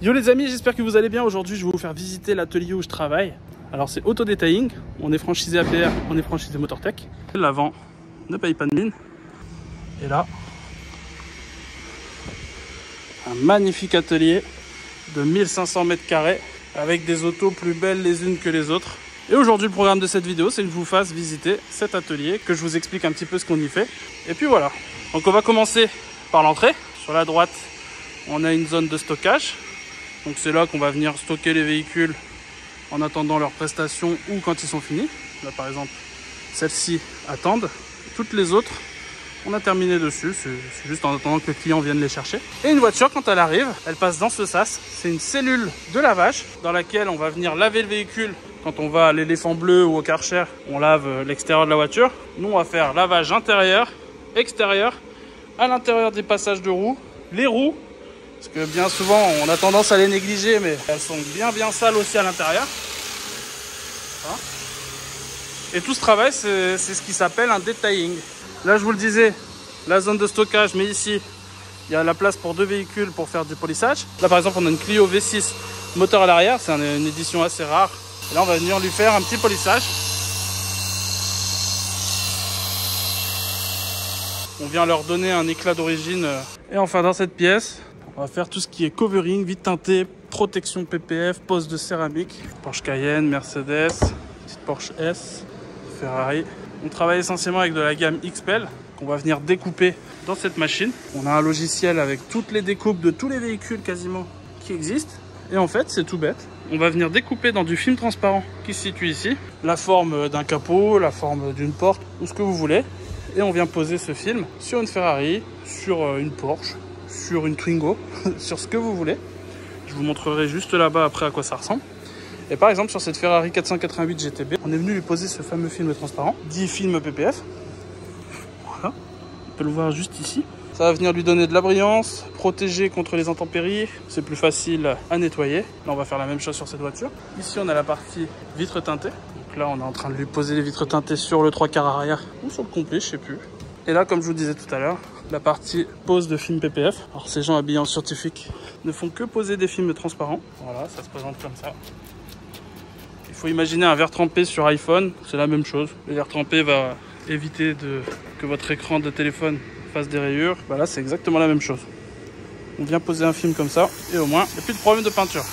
Yo les amis, j'espère que vous allez bien. Aujourd'hui, je vais vous faire visiter l'atelier où je travaille. Alors c'est Auto Detailing, on est franchisé APR, on est franchisé Motortech. L'avant ne paye pas de mine. Et là, un magnifique atelier de 1500 mètres carrés avec des autos plus belles les unes que les autres. Et aujourd'hui, le programme de cette vidéo, c'est que je vous fasse visiter cet atelier, que je vous explique un petit peu ce qu'on y fait. Et puis voilà. Donc on va commencer par l'entrée. Sur la droite, on a une zone de stockage. Donc c'est là qu'on va venir stocker les véhicules en attendant leur prestation ou quand ils sont finis. Là par exemple, celles-ci attendent. Toutes les autres, on a terminé dessus. C'est juste en attendant que le client vienne les chercher. Et une voiture, quand elle arrive, elle passe dans ce sas. C'est une cellule de lavage dans laquelle on va venir laver le véhicule. Quand on va à l'éléphant bleu ou au Karcher, on lave l'extérieur de la voiture. Nous, on va faire lavage intérieur, extérieur, à l'intérieur des passages de roues, les roues. Parce que bien souvent, on a tendance à les négliger, mais elles sont bien sales aussi à l'intérieur. Et tout ce travail, c'est ce qui s'appelle un detailing. Là, je vous le disais, la zone de stockage, mais ici, il y a la place pour 2 véhicules pour faire du polissage. Là, par exemple, on a une Clio V6 moteur à l'arrière. C'est une édition assez rare. Et là, on va venir lui faire un petit polissage. On vient leur donner un éclat d'origine. Et enfin, dans cette pièce, on va faire tout ce qui est covering, vitre teintée, protection PPF, pose de céramique. Porsche Cayenne, Mercedes, petite Porsche S, Ferrari. On travaille essentiellement avec de la gamme XPEL qu'on va venir découper dans cette machine. On a un logiciel avec toutes les découpes de tous les véhicules quasiment qui existent. Et en fait, c'est tout bête. On va venir découper dans du film transparent qui se situe ici. La forme d'un capot, la forme d'une porte, ou ce que vous voulez. Et on vient poser ce film sur une Ferrari, sur une Porsche, sur une Twingo, sur ce que vous voulez. Je vous montrerai juste là-bas après à quoi ça ressemble. Et par exemple sur cette Ferrari 488 GTB, on est venu lui poser ce fameux film transparent, dit film PPF. Voilà, on peut le voir juste ici. Ça va venir lui donner de la brillance, protéger contre les intempéries, c'est plus facile à nettoyer. Là on va faire la même chose sur cette voiture. Ici on a la partie vitre teintée. Donc là on est en train de lui poser les vitres teintées sur le 3/4 arrière ou sur le complet, je sais plus. Et là comme je vous disais tout à l'heure, la partie pose de film PPF. Alors ces gens habillés en scientifique ne font que poser des films transparents. Voilà, ça se présente comme ça. Il faut imaginer un verre trempé sur iPhone, c'est la même chose. Le verre trempé va éviter que votre écran de téléphone fasse des rayures. Voilà, c'est exactement la même chose. On vient poser un film comme ça et au moins, il n'y a plus de problème de peinture.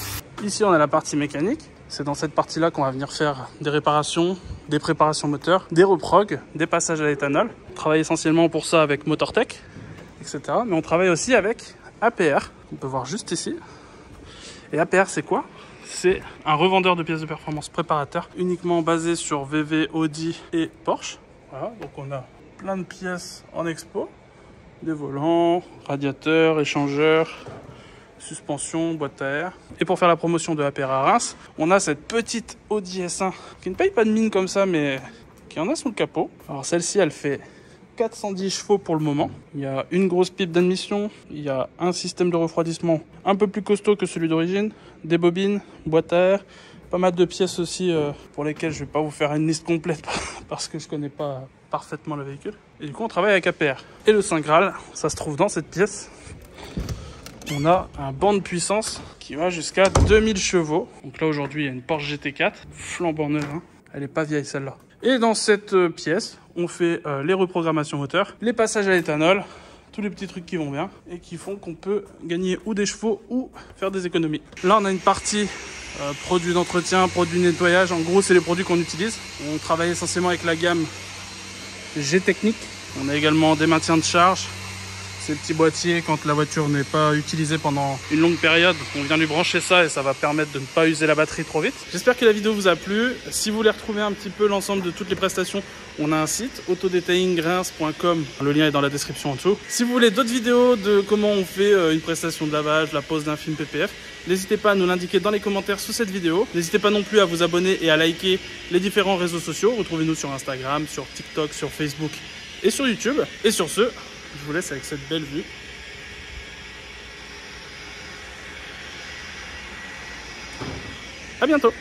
Ici, on a la partie mécanique. C'est dans cette partie-là qu'on va venir faire des réparations, des préparations moteurs, des reprogs, des passages à l'éthanol. On travaille essentiellement pour ça avec Motortech, etc. Mais on travaille aussi avec APR, qu'on peut voir juste ici. Et APR, c'est quoi ? C'est un revendeur de pièces de performance préparateur, uniquement basé sur VW, Audi et Porsche. Voilà, donc on a plein de pièces en expo. Des volants, radiateurs, échangeurs, suspension, boîte à air. Et pour faire la promotion de APR à Reims, on a cette petite Audi S1 qui ne paye pas de mine comme ça, mais qui en a sous le capot. Alors celle-ci, elle fait 410 chevaux pour le moment. Il y a une grosse pipe d'admission, il y a un système de refroidissement un peu plus costaud que celui d'origine, des bobines, boîte à air, pas mal de pièces aussi pour lesquelles je ne vais pas vous faire une liste complète parce que je ne connais pas parfaitement le véhicule. Et du coup, on travaille avec APR. Et le Saint Graal, ça se trouve dans cette pièce. On a un banc de puissance qui va jusqu'à 2000 chevaux. Donc là, aujourd'hui, il y a une Porsche GT4, flambant neuve. Hein. Elle n'est pas vieille, celle-là. Et dans cette pièce, on fait les reprogrammations moteurs, les passages à l'éthanol, tous les petits trucs qui vont bien et qui font qu'on peut gagner ou des chevaux ou faire des économies. Là, on a une partie produits d'entretien, produits de nettoyage. En gros, c'est les produits qu'on utilise. On travaille essentiellement avec la gamme G-Technique. On a également des maintiens de charge. Ces petits boîtiers, quand la voiture n'est pas utilisée pendant une longue période, on vient lui brancher ça et ça va permettre de ne pas user la batterie trop vite. J'espère que la vidéo vous a plu. Si vous voulez retrouver un petit peu l'ensemble de toutes les prestations, on a un site, autodetailingreims.com. Le lien est dans la description en dessous. Si vous voulez d'autres vidéos de comment on fait une prestation de lavage, la pose d'un film PPF, n'hésitez pas à nous l'indiquer dans les commentaires sous cette vidéo. N'hésitez pas non plus à vous abonner et à liker les différents réseaux sociaux. Retrouvez-nous sur Instagram, sur TikTok, sur Facebook et sur YouTube. Et sur ce, je vous laisse avec cette belle vue. À bientôt.